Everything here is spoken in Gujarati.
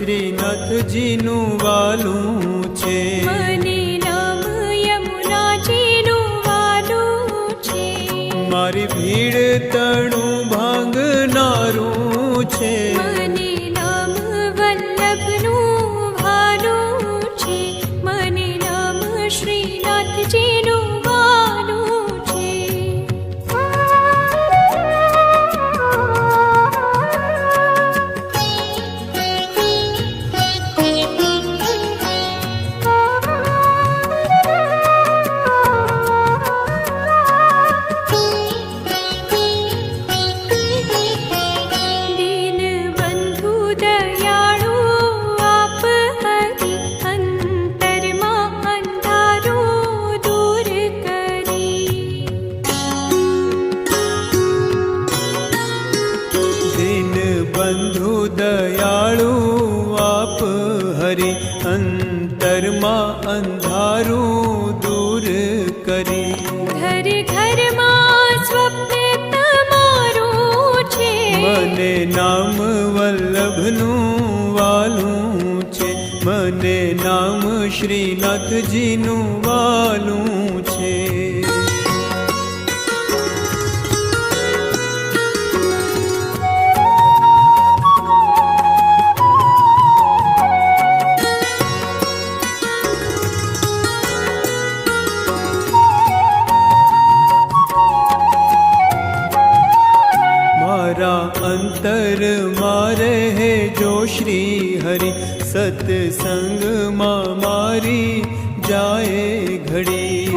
શ્રીનાથજીનું વાલું છે. મને નામ યમુનાજીનું વાલું છે. મારી ભીડ તણું ભાંગનારું છે. મને નામ વલ્લભનું ભાલું છે. મને નામ શ્રીનાથજીનું વાલું છે. દીનબંધુ દયાળુ આપ હરિ, અંતરમાં અંધારું દૂર કરી. દીનબંધુ દયાળુ આપ હરિ, અંતરમાં અંધારું દૂર કરી. ઘર ઘરમાં સ્વપ્ન તમારું છે. મને નામ વલ્લભનું વાલું છે. મને નામ શ્રીનાથજીનું વાલું છે. મારા અંતરમાં રહે જો શ્રી હરિ, સત્સંગમાં મારી જાય ઘડી.